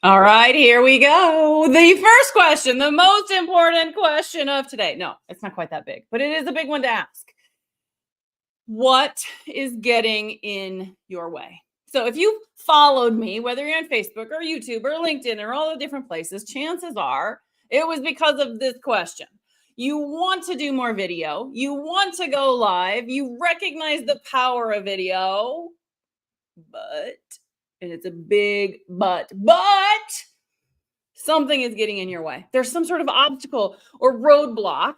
All right, here we go. The first question, the most important question of today. No, it's not quite that big, but it is a big one to ask. What is getting in your way? So if you followed me, whether you're on Facebook or YouTube or LinkedIn or all the different places, chances are it was because of this question. You want to do more video. You want to go live. You recognize the power of video, but, and it's a big but something is getting in your way. There's some sort of obstacle or roadblock.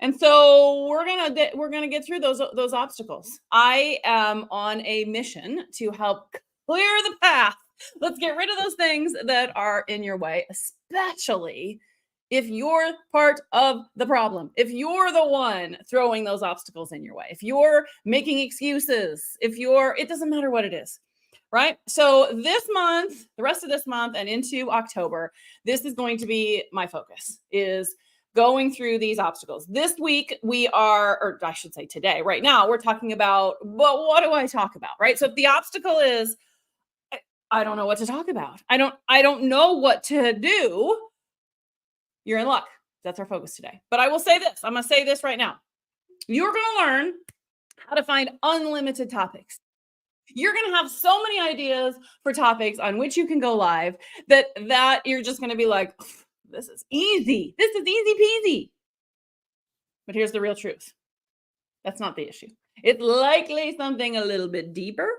And so we're gonna get through those obstacles. I am on a mission to help clear the path. Let's get rid of those things that are in your way, especially if you're part of the problem. If you're the one throwing those obstacles in your way, if you're making excuses, it doesn't matter what it is. Right. So this month, the rest of this month and into October, this is going to be my focus is going through these obstacles. This week we are, or I should say today, right now, we're talking about, well, what do I talk about? Right. So if the obstacle is, I don't know what to talk about. I don't know what to do. You're in luck. That's our focus today. But I will say this. I'm going to say this right now. You're going to learn how to find unlimited topics. You're going to have so many ideas for topics on which you can go live that you're just going to be like, this is easy. This is easy peasy. But here's the real truth. That's not the issue. It's likely something a little bit deeper.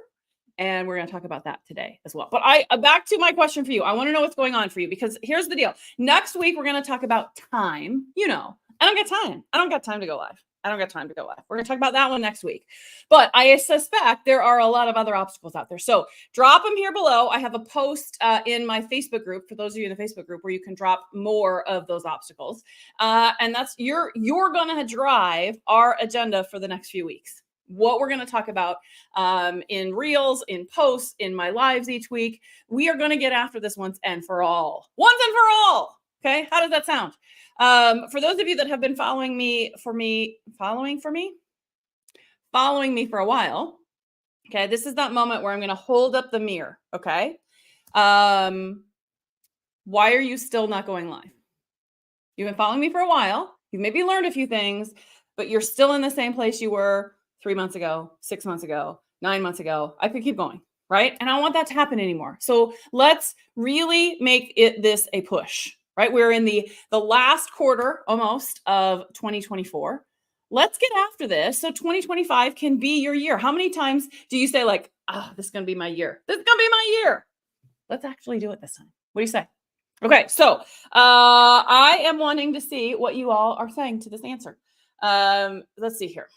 And we're going to talk about that today as well. But back to my question for you. I want to know what's going on for you because here's the deal. Next week, we're going to talk about time. I don't get time. I don't got time to go live. We're going to talk about that one next week. But I suspect there are a lot of other obstacles out there. So drop them here below. I have a post in my Facebook group for those of you in the Facebook group where you can drop more of those obstacles. And that's you're going to drive our agenda for the next few weeks. What we're going to talk about in reels, in posts, in my lives each week. We are going to get after this once and for all. Once and for all. Okay. How does that sound? For those of you that have been following me for a while. Okay. This is that moment where I'm going to hold up the mirror. Okay. Why are you still not going live? You've been following me for a while. You've maybe learned a few things, but you're still in the same place you were 3 months ago, 6 months ago, 9 months ago. I could keep going. Right. And I don't want that to happen anymore. So let's really make this a push. Right. We're in the last quarter almost of 2024. Let's get after this. So 2025 can be your year. How many times do you say like, this is going to be my year. This is going to be my year. Let's actually do it this time. What do you say? Okay. So I am wanting to see what you all are saying to this answer. Let's see here.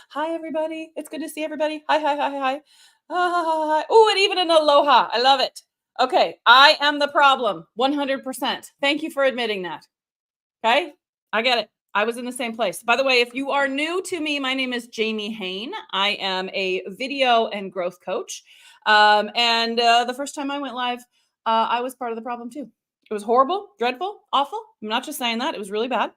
Hi, everybody. It's good to see everybody. Hi. Oh, and even an aloha. I love it. Okay, I am the problem, 100%. Thank you for admitting that. Okay, I get it. I was in the same place. By the way, if you are new to me, my name is Jamie Hain. I am a video and growth coach. And the first time I went live, I was part of the problem too. It was horrible, dreadful, awful. I'm not just saying that. It was really bad.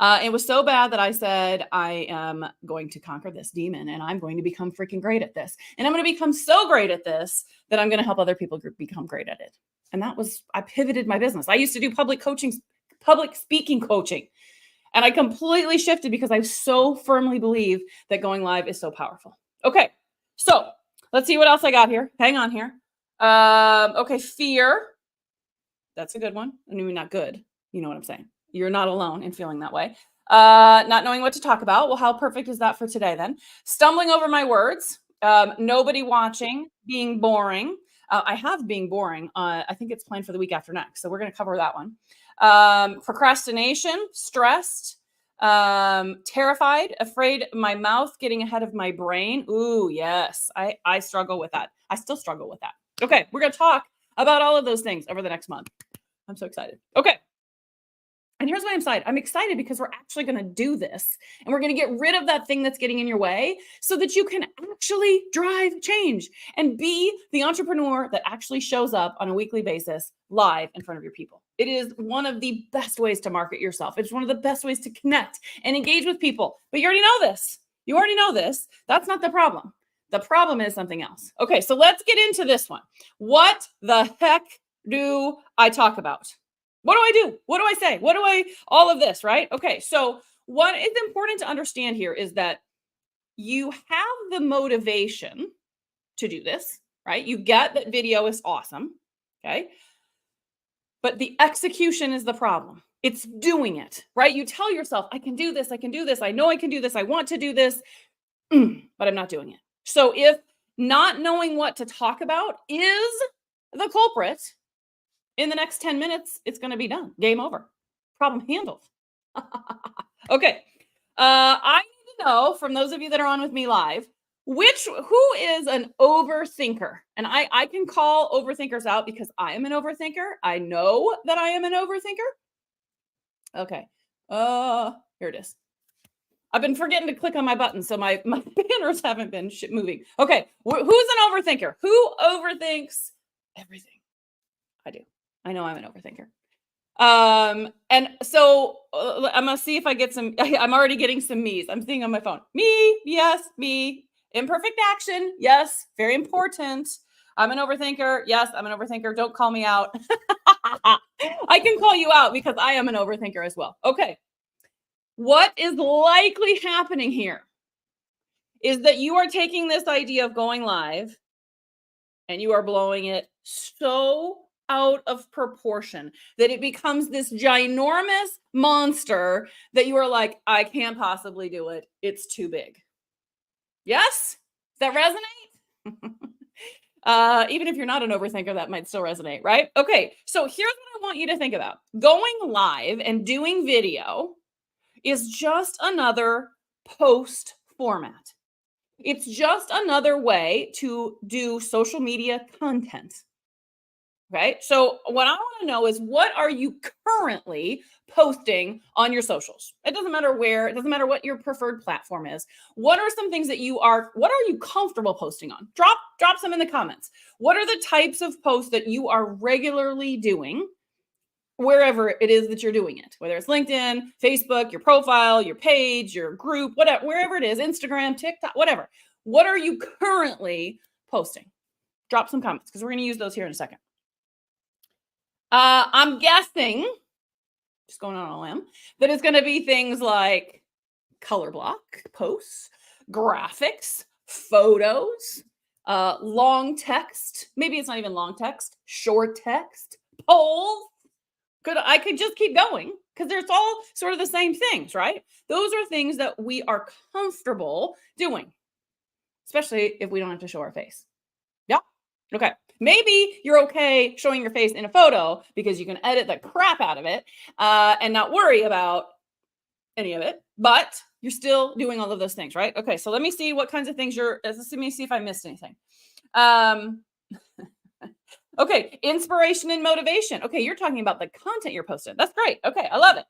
It was so bad that I said, I am going to conquer this demon and I'm going to become freaking great at this. And I'm going to become so great at this that I'm going to help other people become great at it. And I pivoted my business. I used to do public speaking coaching. And I completely shifted because I so firmly believe that going live is so powerful. Okay. So let's see what else I got here. Hang on here. Okay. Fear. That's a good one. I mean, not good. You know what I'm saying? You're not alone in feeling that way. Not knowing what to talk about. Well, how perfect is that for today then? Stumbling over my words. Nobody watching. Being boring. I have being boring. I think it's planned for the week after next. So we're going to cover that one. Procrastination. Stressed. Terrified. Afraid my mouth getting ahead of my brain. Ooh, yes. I struggle with that. I still struggle with that. Okay. We're going to talk about all of those things over the next month. I'm so excited. Okay. And here's why I'm excited. I'm excited because we're actually going to do this and we're going to get rid of that thing that's getting in your way so that you can actually drive change and be the entrepreneur that actually shows up on a weekly basis live in front of your people. It is one of the best ways to market yourself. It's one of the best ways to connect and engage with people. But you already know this. That's not the problem. The problem is something else. Okay, so let's get into this one. What the heck do I talk about? What do I do? What do I say? All of this, right? Okay, so what is important to understand here is that you have the motivation to do this, right? You get that video is awesome, okay? But the execution is the problem. It's doing it, right? You tell yourself, I can do this. I can do this. I know I can do this. I want to do this, but I'm not doing it. So if not knowing what to talk about is the culprit, in the next 10 minutes, it's going to be done. Game over. Problem handled. Okay. I need to know from those of you that are on with me live, who is an overthinker? And I can call overthinkers out because I am an overthinker. I know that I am an overthinker. Okay. Here it is. I've been forgetting to click on my button, so my banners haven't been moving. Okay. Who's an overthinker? Who overthinks everything? I do. I know I'm an overthinker. And so I'm going to see if I get some, I'm already getting some me's. I'm seeing on my phone. Me, yes, me. Imperfect action, yes, very important. I'm an overthinker. Yes, I'm an overthinker. Don't call me out. I can call you out because I am an overthinker as well. Okay. What is likely happening here is that you are taking this idea of going live and you are blowing it so out of proportion that it becomes this ginormous monster that you are like, I can't possibly do it. It's too big. Yes? Does that resonate? Even if you're not an overthinker, that might still resonate, right? Okay, so here's what I want you to think about. Going live and doing video is just another post format. It's just another way to do social media content. Okay, so what I want to know is, what are you currently posting on your socials? It doesn't matter where, it doesn't matter what your preferred platform is. What are some things that what are you comfortable posting on? Drop some in the comments. What are the types of posts that you are regularly doing wherever it is that you're doing it? Whether it's LinkedIn, Facebook, your profile, your page, your group, whatever, wherever it is, Instagram, TikTok, whatever. What are you currently posting? Drop some comments because we're going to use those here in a second. I'm guessing, just going on a limb, that it's going to be things like color block posts, graphics, photos, long text. Maybe it's not even long text, short text, polls. I could just keep going because there's all sort of the same things, right? Those are things that we are comfortable doing, especially if we don't have to show our face. Yeah. Okay. Maybe you're okay showing your face in a photo because you can edit the crap out of it and not worry about any of it, but you're still doing all of those things, right? Okay, so let me see what kinds of things let me see if I missed anything. Okay, inspiration and motivation. Okay, you're talking about the content you're posting. That's great. Okay, I love it.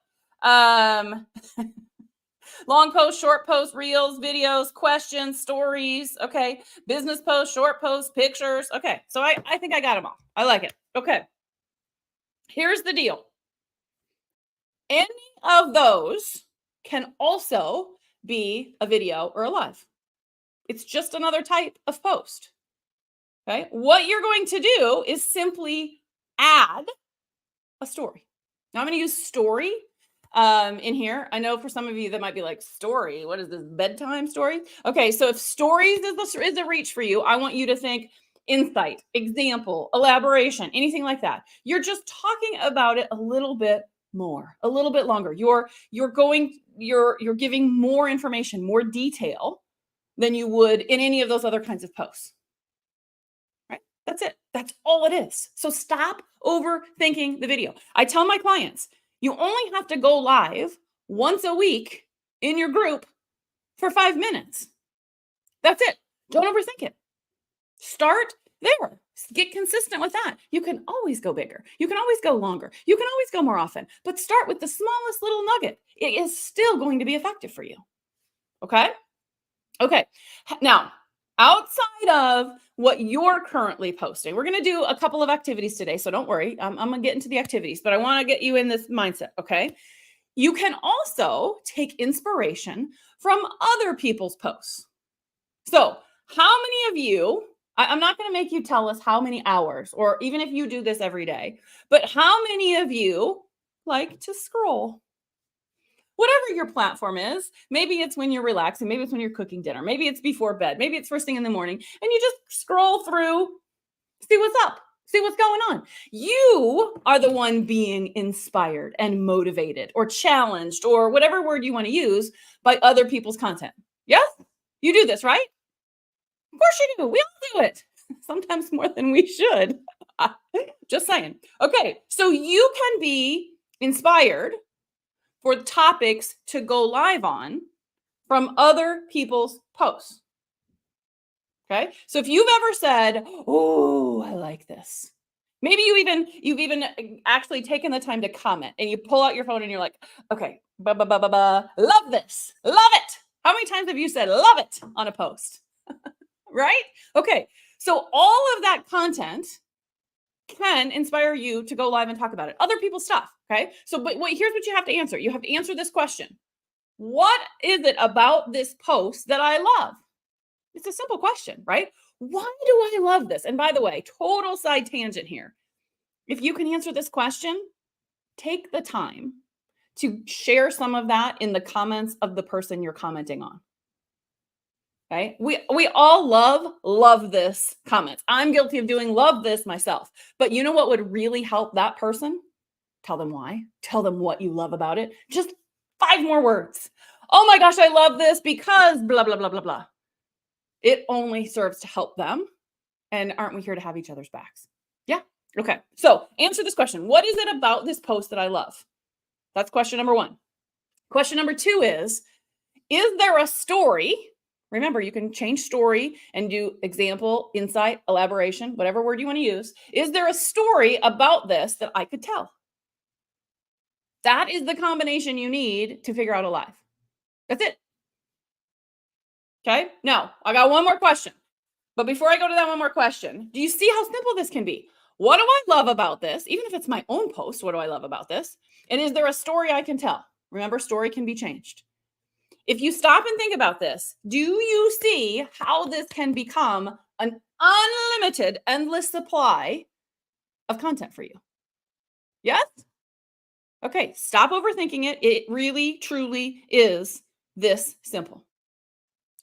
Long posts, short posts, reels, videos, questions, stories. Okay. Business posts, short posts, pictures. Okay. So I think I got them all. I like it. Okay. Here's the deal. Any of those can also be a video or a live. It's just another type of post. Okay. What you're going to do is simply add a story. Now I'm going to use story in here. I know for some of you that might be like, story, what is this, bedtime story? Okay, so if stories is a reach for you, I want you to think insight, example, elaboration, anything like that. You're just talking about it a little bit more, a little bit longer. You're giving more information, more detail than you would in any of those other kinds of posts. Right? That's it. That's all it is. So stop overthinking the video. I tell my clients, you only have to go live once a week in your group for 5 minutes. That's it. Don't overthink it. Start there. Get consistent with that. You can always go bigger. You can always go longer. You can always go more often, but start with the smallest little nugget. It is still going to be effective for you. Okay? Okay. Now, outside of what you're currently posting, we're going to do a couple of activities today. So don't worry. I'm going to get into the activities, but I want to get you in this mindset. Okay. You can also take inspiration from other people's posts. So How many of you, I'm not going to make you tell us how many hours, or even if you do this every day, but how many of you like to scroll? Whatever your platform is, maybe it's when you're relaxing, maybe it's when you're cooking dinner, maybe it's before bed, maybe it's first thing in the morning, and you just scroll through, see what's up, see what's going on. You are the one being inspired and motivated or challenged, or whatever word you want to use, by other people's content. Yes? You do this, right? Of course you do. We all do it. Sometimes more than we should. Just saying. Okay, so you can be inspired for topics to go live on from other people's posts. Okay, so if you've ever said, "Oh, I like this," maybe you've even actually taken the time to comment, and you pull out your phone and you're like, "Okay, love this, love it." How many times have you said "love it" on a post? Right? Okay, so all of that content can inspire you to go live and talk about it. Other people's stuff. Okay, so but here's what you have to answer. You have to answer this question: what is it about this post that I love? It's a simple question, right? Why do I love this? And by the way, total side tangent here. If you can answer this question, take the time to share some of that in the comments of the person you're commenting on. Okay? We all love this comments. I'm guilty of doing love this myself. But you know what would really help that person? Tell them why. Tell them what you love about it. Just 5 more words. Oh my gosh, I love this because blah blah blah blah blah. It only serves to help them. And aren't we here to have each other's backs? Yeah. Okay. So answer this question. What is it about this post that I love? That's question number 1. Question number 2 is there a story? Remember, you can change story and do example, insight, elaboration, whatever word you want to use. Is there a story about this that I could tell? That is the combination you need to figure out a live. That's it. Okay. Now, I got one more question. But before I go to that one more question, do you see how simple this can be? What do I love about this? Even if it's my own post, what do I love about this? And is there a story I can tell? Remember, story can be changed. If you stop and think about this, do you see how this can become an unlimited, endless supply of content for you? Yes? Okay, stop overthinking it. It really, truly is this simple.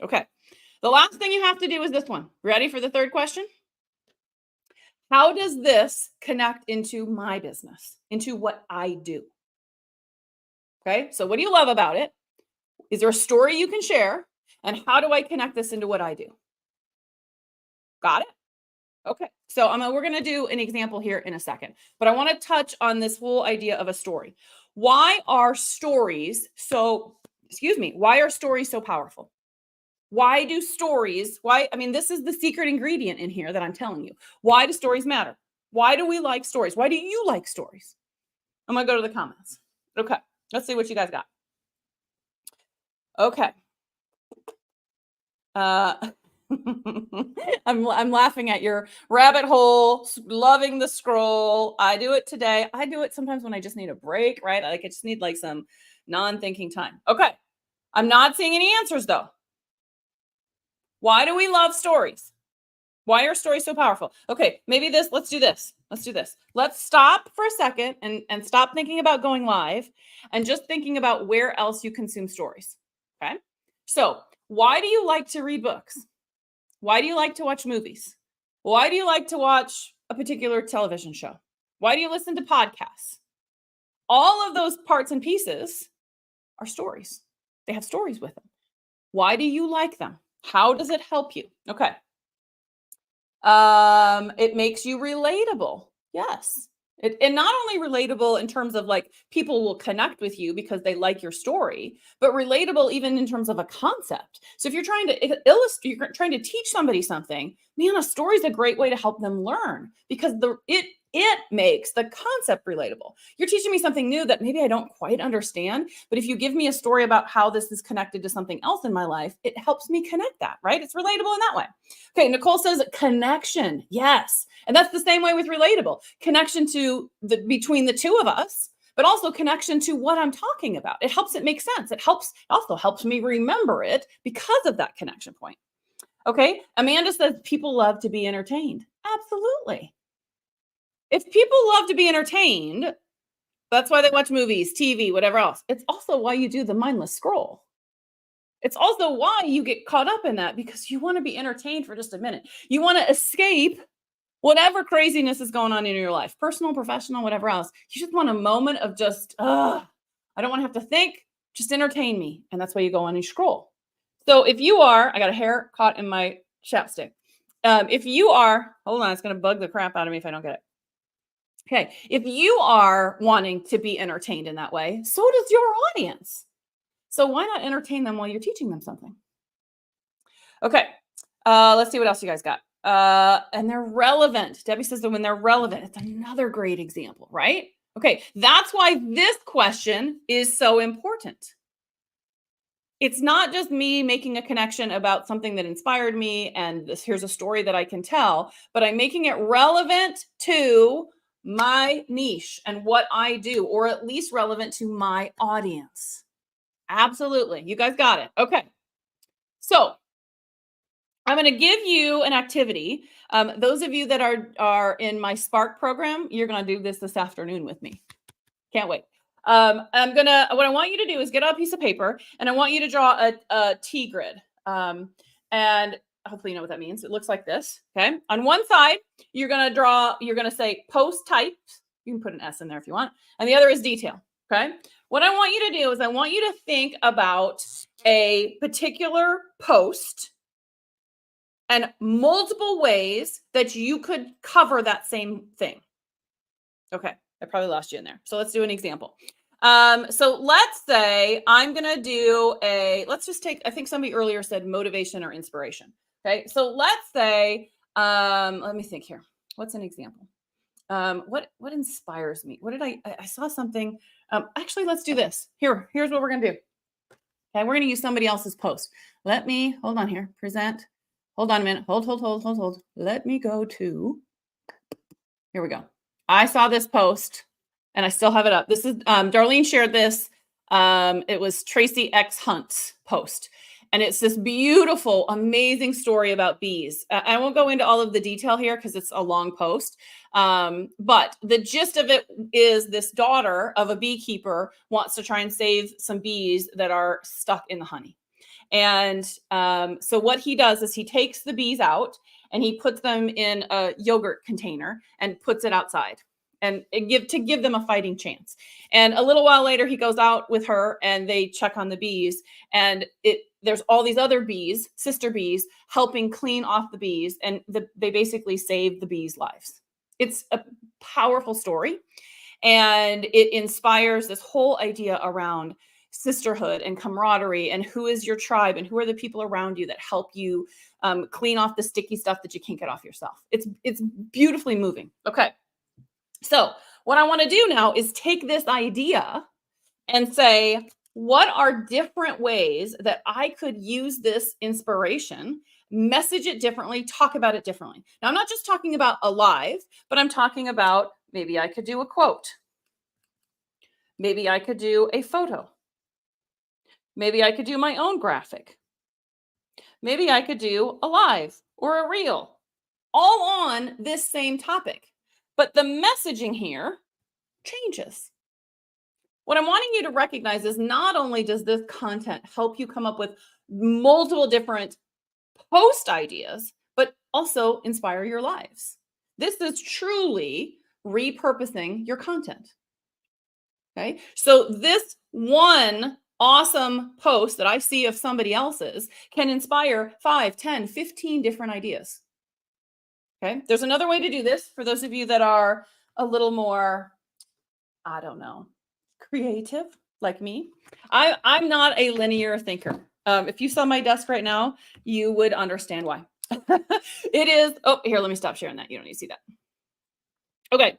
Okay. The last thing you have to do is this one. Ready for the third question? How does this connect into my business, into what I do? Okay, so what do you love about it? Is there a story you can share? And how do I connect this into what I do? Got it? Okay, so we're going to do an example here in a second, but I want to touch on this whole idea of a story. Why are stories so powerful? Why do stories, this is the secret ingredient in here that I'm telling you. Why do stories matter? Why do we like stories? Why do you like stories? I'm going to go to the comments. Okay, let's see what you guys got. Okay. I'm laughing at your rabbit hole, loving the scroll. I do it today. I do it sometimes when I just need a break, right? I just need like some non-thinking time. Okay. I'm not seeing any answers though. Why do we love stories? Why are stories so powerful? Okay, let's do this. Let's stop for a second and stop thinking about going live and just thinking about where else you consume stories. Okay. So why do you like to read books? Why do you like to watch movies? Why do you like to watch a particular television show? Why do you listen to podcasts? All of those parts and pieces are stories. They have stories with them. Why do you like them? How does it help you? Okay. It makes you relatable. Yes. And not only relatable in terms of like people will connect with you because they like your story, but relatable even in terms of a concept. So if you're trying to illustrate, you're trying to teach somebody something, man, a story is a great way to help them learn because it makes the concept relatable. You're teaching me something new that maybe I don't quite understand, but if you give me a story about how this is connected to something else in my life, it helps me connect that, right? It's relatable in that way. Okay, Nicole says connection. Yes. And that's the same way with relatable. Connection to between the two of us, but also connection to what I'm talking about. It helps it make sense. It also helps me remember it because of that connection point. Okay. Amanda says people love to be entertained. Absolutely. If people love to be entertained, that's why they watch movies, TV, whatever else. It's also why you do the mindless scroll. It's also why you get caught up in that because you want to be entertained for just a minute. You want to escape whatever craziness is going on in your life, personal, professional, whatever else. You just want a moment of just, I don't want to have to think, just entertain me. And that's why you go on and scroll. So if you are, I got a hair caught in my chapstick. If you are, hold on, it's going to bug the crap out of me if I don't get it. Okay. If you are wanting to be entertained in that way, so does your audience. So why not entertain them while you're teaching them something? Okay. Let's see what else you guys got. And they're relevant. Debbie says that when they're relevant, it's another great example, right? Okay. That's why this question is so important. It's not just me making a connection about something that inspired me and here's a story that I can tell, but I'm making it relevant to my niche and what I do, or at least relevant to my audience. Absolutely. You guys got it. Okay. So I'm going to give you an activity. Those of you that are in my Spark program, you're going to do this afternoon with me. Can't wait. What I want you to do is get out a piece of paper and I want you to draw a T grid. And hopefully you know what that means. It looks like this. Okay. On one side, you're going to say post types. You can put an S in there if you want. And the other is detail. Okay. What I want you to do is I want you to think about a particular post and multiple ways that you could cover that same thing. Okay. I probably lost you in there. So let's do an example. So let's say I'm going to do let's just take, I think somebody earlier said motivation or inspiration. Okay. So let's say, let me think here. What's an example? What inspires me? What did I saw something. Actually, let's do this. Here's what we're going to do. Okay. We're going to use somebody else's post. Hold on here. Present. Hold on a minute. Hold. Let me go to, here we go. I saw this post and I still have it up. This is Darlene shared this. It was Tracy X Hunt's post. And it's this beautiful, amazing story about bees. I won't go into all of the detail here because it's a long post. But the gist of it is this daughter of a beekeeper wants to try and save some bees that are stuck in the honey. And so what he does is he takes the bees out and he puts them in a yogurt container and puts it outside and give them a fighting chance. And a little while later, he goes out with her and they check on the bees. And there's all these other bees, sister bees, helping clean off the bees. And they basically save the bees' lives. It's a powerful story. And it inspires this whole idea around sisterhood and camaraderie and who is your tribe and who are the people around you that help you clean off the sticky stuff that you can't get off yourself. It's beautifully moving. Okay. So what I want to do now is take this idea and say, what are different ways that I could use this inspiration, message it differently, talk about it differently? Now, I'm not just talking about alive, but I'm talking about maybe I could do a quote. Maybe I could do a photo. Maybe I could do my own graphic. Maybe I could do a live or a reel, all on this same topic. But the messaging here changes. What I'm wanting you to recognize is not only does this content help you come up with multiple different post ideas, but also inspire your lives. This is truly repurposing your content. Okay. So this one awesome post that I see of somebody else's can inspire 5, 10, 15 different ideas. Okay. There's another way to do this for those of you that are a little more, I don't know, creative like me. I'm not a linear thinker. If you saw my desk right now, you would understand why. It is, oh, here, let me stop sharing that. You don't need to see that. Okay.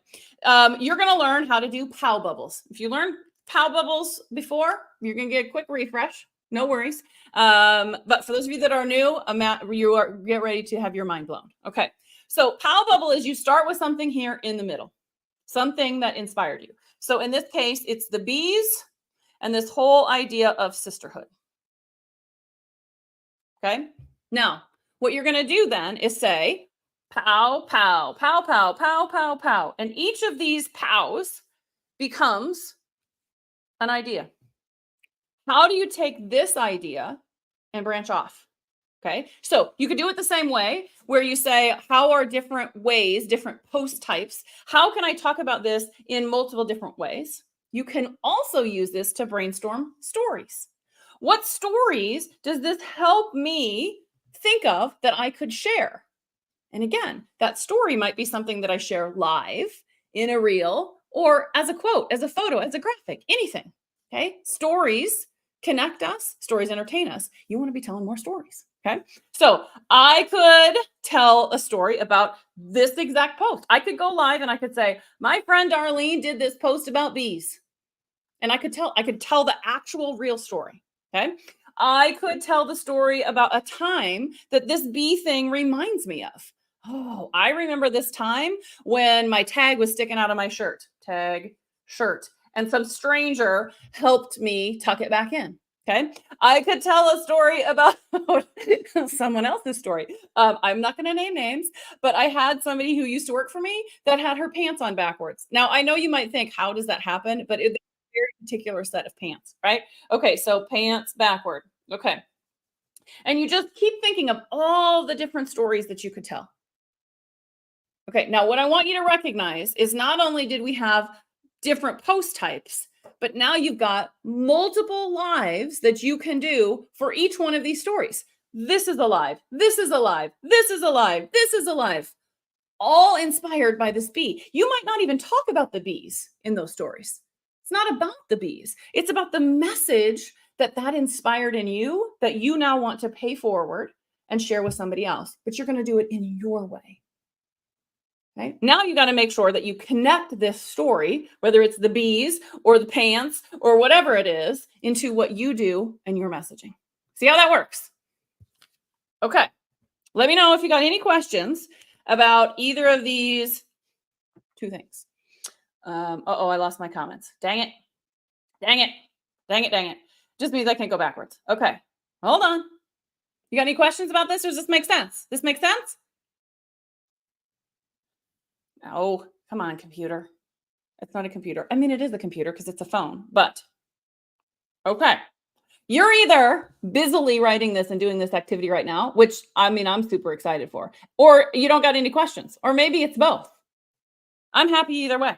You're going to learn how to do POW bubbles. If you learned POW bubbles before, you're going to get a quick refresh. No worries. But for those of you that are new, get ready to have your mind blown. Okay. So POW bubble is you start with something here in the middle, something that inspired you. So in this case, it's the bees and this whole idea of sisterhood. Okay. Now, what you're going to do then is say, pow, pow, pow, pow, pow, pow, pow. And each of these pows becomes an idea. How do you take this idea and branch off? Okay, so you could do it the same way where you say, how are different ways, different post types? How can I talk about this in multiple different ways? You can also use this to brainstorm stories. What stories does this help me think of that I could share? And again, that story might be something that I share live in a reel or as a quote, as a photo, as a graphic, anything. Okay, stories connect us, stories entertain us. You want to be telling more stories. Okay, so I could tell a story about this exact post. I could go live and I could say, my friend Darlene did this post about bees. And I could tell the actual real story. Okay, I could tell the story about a time that this bee thing reminds me of. Oh, I remember this time when my tag was sticking out of my shirt. Tag, shirt. And some stranger helped me tuck it back in. Okay. I could tell a story about someone else's story. I'm not going to name names, but I had somebody who used to work for me that had her pants on backwards. Now, I know you might think, how does that happen? But it's a very particular set of pants, right? Okay. So pants backward. Okay. And you just keep thinking of all the different stories that you could tell. Okay. Now, what I want you to recognize is not only did we have different post types, but now you've got multiple lives that you can do for each one of these stories. This is alive. This is alive. This is alive. This is alive. All inspired by this bee. You might not even talk about the bees in those stories. It's not about the bees. It's about the message that inspired in you that you now want to pay forward and share with somebody else. But you're going to do it in your way. Okay. Now you got to make sure that you connect this story, whether it's the bees or the pants or whatever it is, into what you do and your messaging. See how that works? Okay. Let me know if you got any questions about either of these two things. I lost my comments. Dang it. Dang it. Dang it. Dang it. Just means I can't go backwards. Okay. Hold on. You got any questions about this? Or does this make sense? This makes sense? Oh, come on, computer. It's not a computer. I mean, it is a computer because it's a phone, but okay. You're either busily writing this and doing this activity right now, which I mean, I'm super excited for, or you don't got any questions, or maybe it's both. I'm happy either way.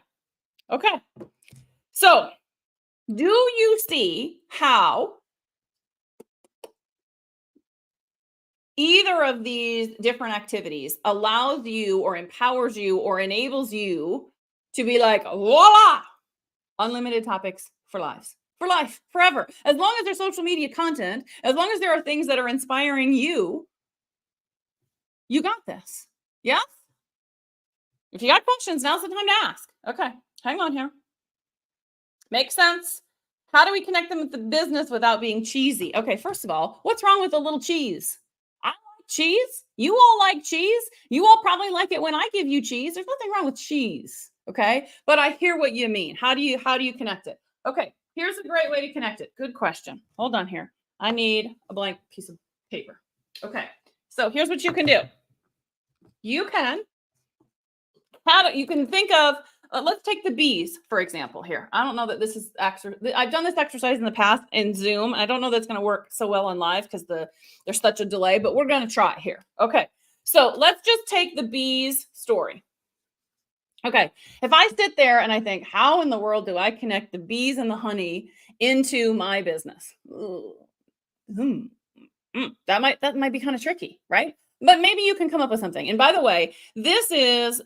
Okay. So, do you see how either of these different activities allows you or empowers you or enables you to be like, voila, unlimited topics for lives, for life, forever. As long as there's social media content, as long as there are things that are inspiring you, you got this. Yes? If you got questions, now's the time to ask. Okay, hang on here. Makes sense? How do we connect them with the business without being cheesy? Okay, first of all, what's wrong with a little cheese? I like cheese. You all like cheese. You all probably like it when I give you cheese. There's nothing wrong with cheese. Okay, but I hear what you mean. How do you connect it? Okay, here's a great way to connect it. Good question. Hold on here. I need a blank piece of paper. Okay, so here's what you can do. You can think of, let's take the bees, for example, here. I don't know that this is I've done this exercise in the past in Zoom. I don't know that's going to work so well on live because there's such a delay, but we're going to try it here. Okay, so let's just take the bees story. Okay, if I sit there and I think, how in the world do I connect the bees and the honey into my business? That might be kind of tricky, right? But maybe you can come up with something. And by the way, this is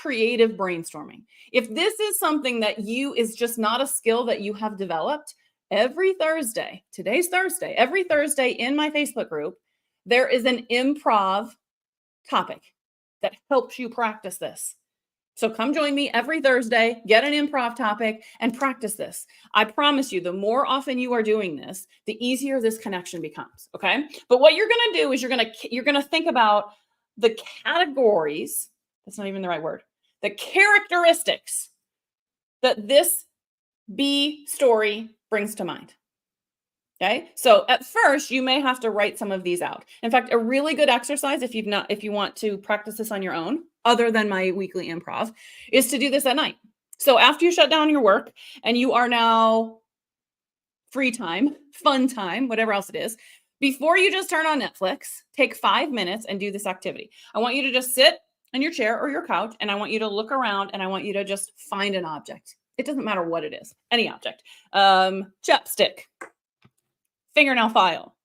creative brainstorming. If this is something that is just not a skill that you have developed, every Thursday, today's Thursday, every Thursday in my Facebook group, there is an improv topic that helps you practice this. So come join me every Thursday, get an improv topic and practice this. I promise you, the more often you are doing this, the easier this connection becomes, okay? But what you're going to do is you're going to think about the categories, that's not even the right word, the characteristics that this bee story brings to mind. Okay. So at first you may have to write some of these out. In fact, a really good exercise, if you want to practice this on your own, other than my weekly improv, is to do this at night. So after you shut down your work and you are now free time, fun time, whatever else it is, before you just turn on Netflix, take 5 minutes and do this activity. I want you to just sit in your chair or your couch, and I want you to look around and I want you to just find an object. It doesn't matter what it is, any object. Chapstick, fingernail file.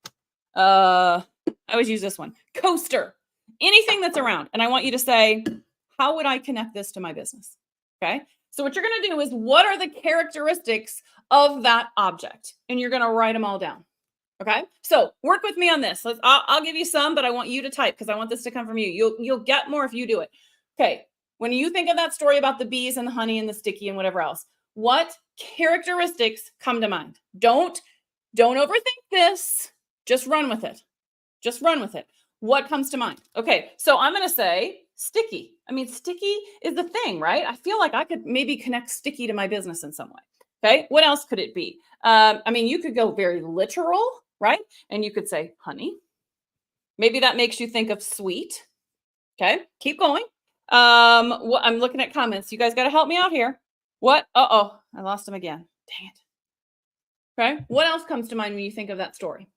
I always use this one. Coaster, anything that's around. And I want you to say, how would I connect this to my business? Okay. So what you're going to do is, what are the characteristics of that object? And you're going to write them all down. Okay. So work with me on this. I'll give you some, but I want you to type because I want this to come from you. You'll get more if you do it. Okay. When you think of that story about the bees and the honey and the sticky and whatever else, what characteristics come to mind? Don't overthink this. Just run with it. Just run with it. What comes to mind? Okay, so I'm going to say sticky. I mean, sticky is the thing, right? I feel like I could maybe connect sticky to my business in some way. Okay, what else could it be? I mean, you could go very literal, right? And you could say honey. Maybe that makes you think of sweet. Okay, keep going. I'm looking at comments. You guys got to help me out here. What? Uh-oh, I lost him again. Dang it. Okay. What else comes to mind when you think of that story?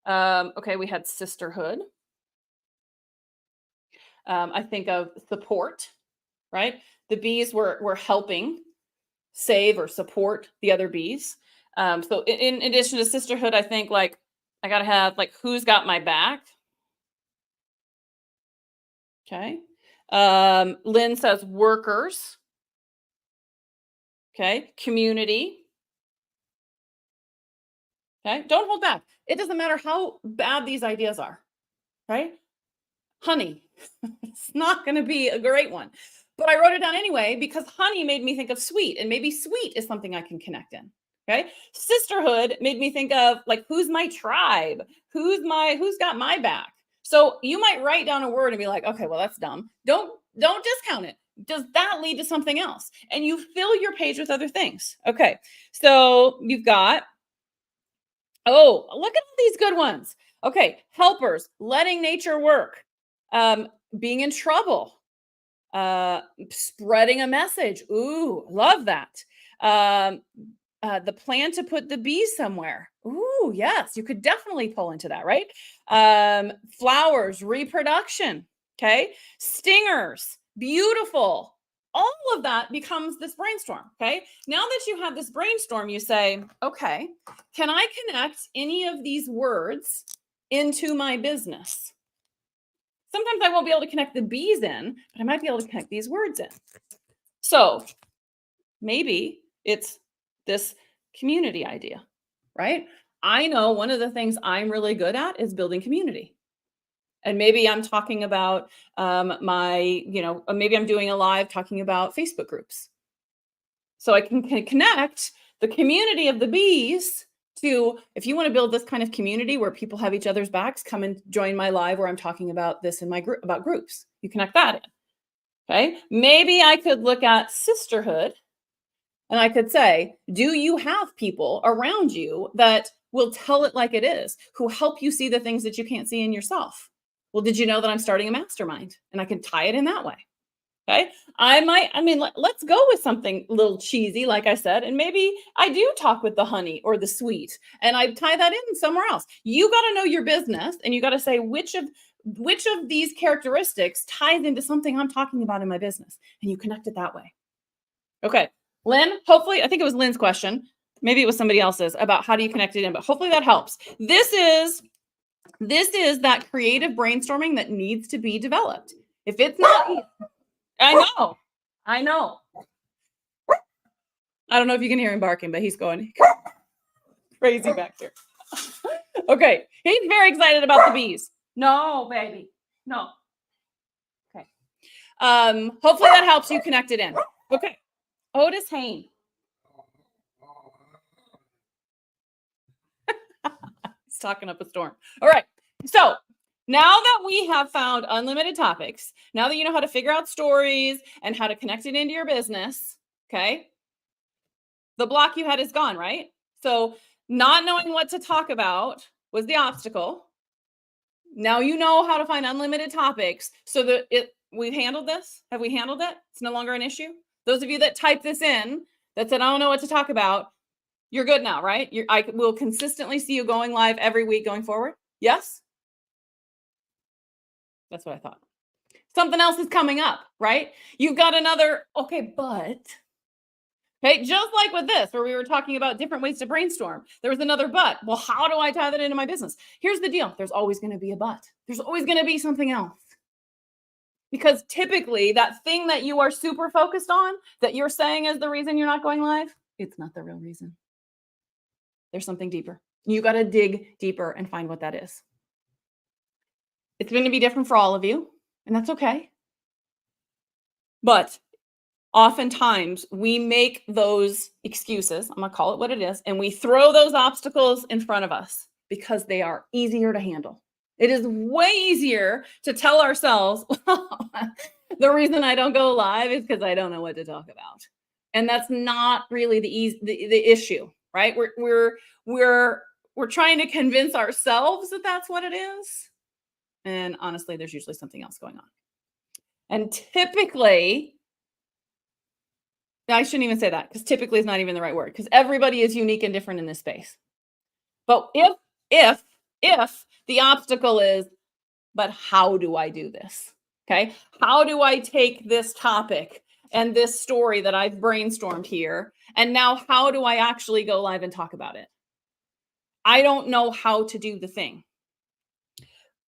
Okay, we had sisterhood. I think of support, right? The bees were helping save or support the other bees. So in addition to sisterhood, I think like I got to have like who's got my back. Okay. Lynn says workers. Okay. Community. Okay. Don't hold back. It doesn't matter how bad these ideas are, right? Honey. It's not going to be a great one, but I wrote it down anyway because honey made me think of sweet, and maybe sweet is something I can connect in. Okay. Sisterhood made me think of like, who's my tribe? Who's got my back? So you might write down a word and be like, okay, well, that's dumb. Don't discount it. Does that lead to something else? And you fill your page with other things. Okay. So you've got, oh, look at all these good ones. Okay. Helpers, letting nature work, being in trouble, spreading a message. Ooh, love that. The plan to put the bees somewhere. Ooh, yes, you could definitely pull into that, right? Flowers, reproduction. Okay. Stingers, beautiful. All of that becomes this brainstorm. Okay. Now that you have this brainstorm, you say, okay, can I connect any of these words into my business? Sometimes I won't be able to connect the bees in, but I might be able to connect these words in. So maybe it's this community idea, right? I know one of the things I'm really good at is building community. And maybe I'm talking about maybe I'm doing a live talking about Facebook groups. So I can connect the community of the bees to, if you want to build this kind of community where people have each other's backs, come and join my live where I'm talking about this in my group about groups. You connect that in. Okay. Maybe I could look at sisterhood and I could say, do you have people around you that will tell it like it is, who help you see the things that you can't see in yourself? Well, did you know that I'm starting a mastermind? And I can tie it in that way. Okay. Let's go with something a little cheesy, like I said, and maybe I do talk with the honey or the sweet and I tie that in somewhere else. You got to know your business and you got to say which of these characteristics ties into something I'm talking about in my business, and you connect it that way. Okay. Lynn, hopefully, I think it was Lynn's question. Maybe it was somebody else's about how do you connect it in, but hopefully that helps. This is that creative brainstorming that needs to be developed. If it's not, I know. I don't know if you can hear him barking, but he's going crazy back here. Okay. He's very excited about the bees. No, baby. No. Okay. Hopefully that helps you connect it in. Okay. Otis Hain. He's talking up a storm. All right. So now that we have found unlimited topics, now that you know how to figure out stories and how to connect it into your business, okay, the block you had is gone, right? So Not knowing what to talk about was the obstacle. Now you know how to find unlimited topics so that we've handled this. Have we handled it? It's no longer an issue. Those of you that type this in that said, I don't know what to talk about, you're good now, right? I will consistently see you going live every week going forward. Yes? That's what I thought. Something else is coming up, right? You've got another, okay, just like with this, where we were talking about different ways to brainstorm, there was another but. Well, how do I tie that into my business? Here's the deal. There's always going to be a but. There's always going to be something else. Because typically that thing that you are super focused on, that you're saying is the reason you're not going live, it's not the real reason. There's something deeper. You got to dig deeper and find what that is. It's going to be different for all of you, and that's okay. But oftentimes we make those excuses, I'm going to call it what it is, and we throw those obstacles in front of us because they are easier to handle. It is way easier to tell ourselves, the reason I don't go live is because I don't know what to talk about. And that's not really the issue, right? We're trying to convince ourselves that that's what it is. And honestly, there's usually something else going on. And typically, I shouldn't even say that because typically is not even the right word because everybody is unique and different in this space. But if the obstacle is, but how do I do this? Okay. How do I take this topic and this story that I've brainstormed here? And now how do I actually go live and talk about it? I don't know how to do the thing.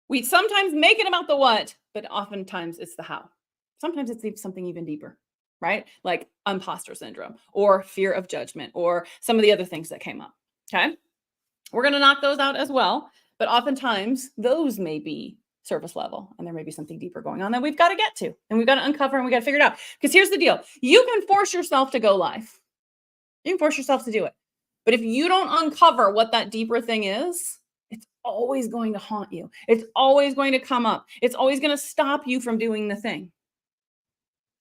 We sometimes make it about the what, but oftentimes it's the how. Sometimes it's something even deeper, right? Like imposter syndrome or fear of judgment or some of the other things that came up. Okay. We're going to knock those out as well. But oftentimes those may be surface level and there may be something deeper going on that we've got to get to and we've got to uncover and we got to figure it out. Because here's the deal. You can force yourself to go live. You can force yourself to do it. But if you don't uncover what that deeper thing is, it's always going to haunt you. It's always going to come up. It's always going to stop you from doing the thing.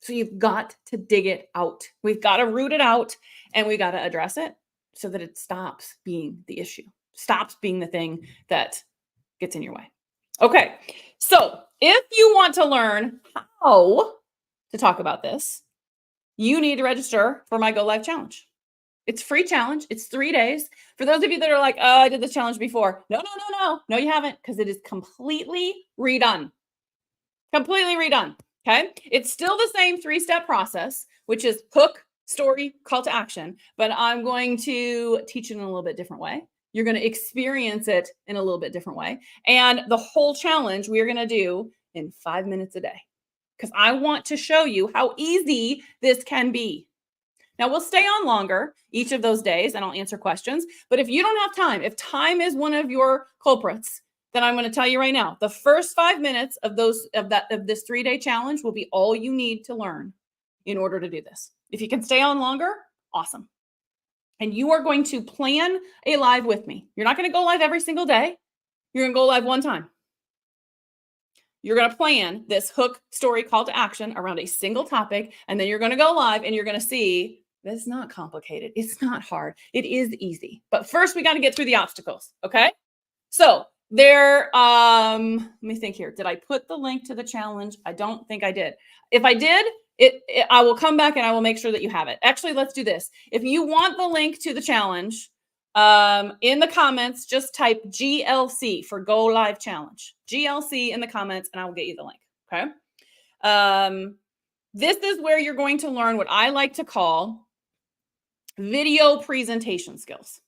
So you've got to dig it out. We've got to root it out and we got to address it so that it stops being the issue, stops being the thing that gets in your way. Okay. So if you want to learn how to talk about this, you need to register for my Go Live Challenge. It's a free challenge. It's 3 days. For those of you that are like, oh, I did this challenge before. No, you haven't, because it is completely redone. Completely redone. Okay. It's still the same 3-step process, which is hook, story, call to action, but I'm going to teach it in a little bit different way. You're going to experience it in a little bit different way. And the whole challenge we are going to do in 5 minutes a day, because I want to show you how easy this can be. Now we'll stay on longer each of those days and I'll answer questions. But if you don't have time, if time is one of your culprits, then I'm going to tell you right now, the first 5 minutes of this 3-day challenge will be all you need to learn in order to do this. If you can stay on longer, awesome. And you are going to plan a live with me. You're not going to go live every single day. You're going to go live one time. You're going to plan this hook, story, call to action around a single topic. And then you're going to go live and you're going to see that's not complicated. It's not hard. It is easy. But first we got to get through the obstacles. Okay. So let me think here. Did I put the link to the challenge? I don't think I did. If I did, I will come back and I will make sure that you have it. Actually, let's do this. If you want the link to the challenge, in the comments, just type GLC for Go Live Challenge. GLC in the comments, and I will get you the link. Okay. This is where you're going to learn what I like to call video presentation skills.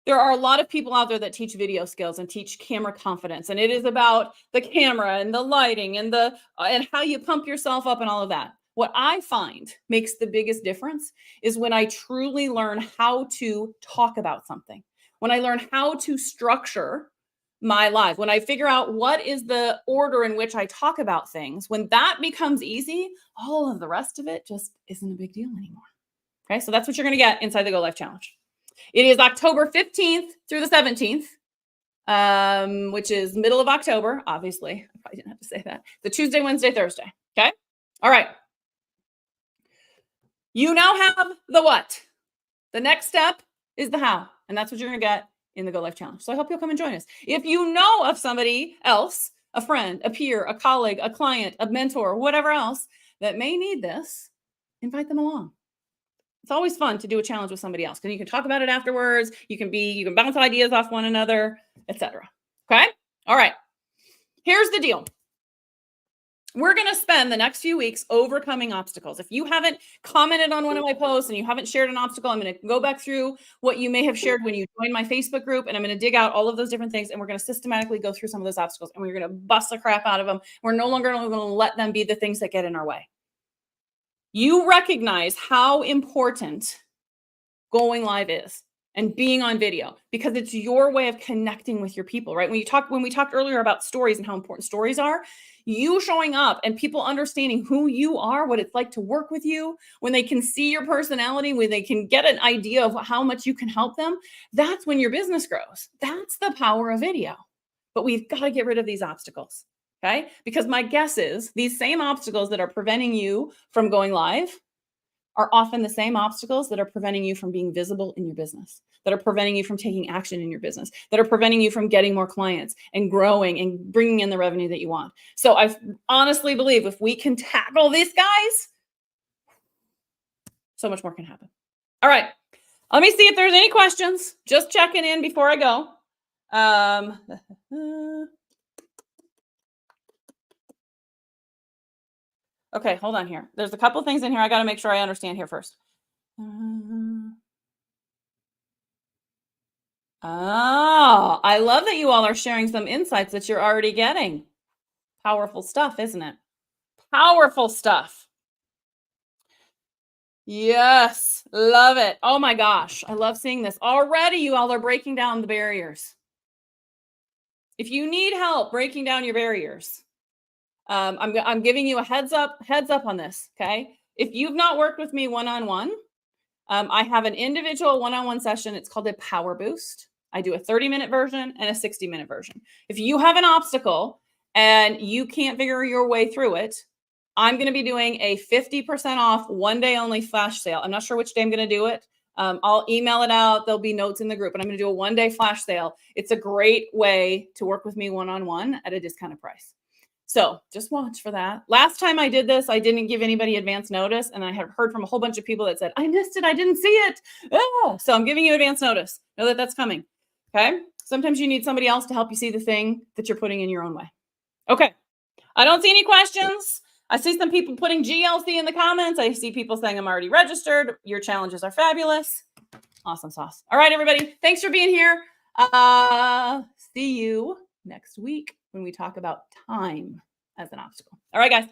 There are a lot of people out there that teach video skills and teach camera confidence, and it is about the camera and the lighting and and how you pump yourself up and all of that. What I find makes the biggest difference is when I truly learn how to talk about something, when I learn how to structure my life, when I figure out what is the order in which I talk about things. When that becomes easy, all of the rest of it just isn't a big deal anymore. Okay, so that's what you're going to get inside the Go Live Challenge. It is October 15th through the 17th, which is middle of October, obviously. I probably didn't have to say that. The Tuesday, Wednesday, Thursday. Okay. All right. You now have the what? The next step is the how. And that's what you're going to get in the Go Life Challenge. So I hope you'll come and join us. If you know of somebody else, a friend, a peer, a colleague, a client, a mentor, whatever else that may need this, invite them along. It's always fun to do a challenge with somebody else because you can talk about it afterwards. You can bounce ideas off one another, etc. Okay? All right. Here's the deal. We're going to spend the next few weeks overcoming obstacles. If you haven't commented on one of my posts and you haven't shared an obstacle, I'm going to go back through what you may have shared when you joined my Facebook group, and I'm going to dig out all of those different things, and we're going to systematically go through some of those obstacles, and we're going to bust the crap out of them. We're no longer going to let them be the things that get in our way. You recognize how important going live is and being on video because it's your way of connecting with your people, right? When we talked earlier about stories and how important stories are, you showing up and people understanding who you are, what it's like to work with you, when they can see your personality, when they can get an idea of how much you can help them, that's when your business grows. That's the power of video. But we've got to get rid of these obstacles, okay? Because my guess is these same obstacles that are preventing you from going live are often the same obstacles that are preventing you from being visible in your business, that are preventing you from taking action in your business, that are preventing you from getting more clients and growing and bringing in the revenue that you want. So I honestly believe if we can tackle these guys, so much more can happen. All right. Let me see if there's any questions. Just checking in before I go. Okay, hold on here. There's a couple things in here I got to make sure I understand here first. Oh, I love that you all are sharing some insights that you're already getting. Powerful stuff, isn't it? Powerful stuff. Yes, love it. Oh my gosh, I love seeing this. Already you all are breaking down the barriers. If you need help breaking down your barriers, I'm giving you a heads up on this, okay? If you've not worked with me one-on-one, I have an individual one-on-one session. It's called a Power Boost. I do a 30-minute version and a 60-minute version. If you have an obstacle and you can't figure your way through it, I'm going to be doing a 50% off one-day only flash sale. I'm not sure which day I'm going to do it. I'll email it out. There'll be notes in the group, and I'm going to do a one-day flash sale. It's a great way to work with me one-on-one at a discounted price. So just watch for that. Last time I did this, I didn't give anybody advance notice, and I have heard from a whole bunch of people that said, I missed it. I didn't see it. Oh, so I'm giving you advance notice. Know that that's coming. Okay. Sometimes you need somebody else to help you see the thing that you're putting in your own way. Okay. I don't see any questions. I see some people putting GLC in the comments. I see people saying I'm already registered. Your challenges are fabulous. Awesome sauce. All right, everybody. Thanks for being here. See you next week when we talk about time as an obstacle. All right, guys.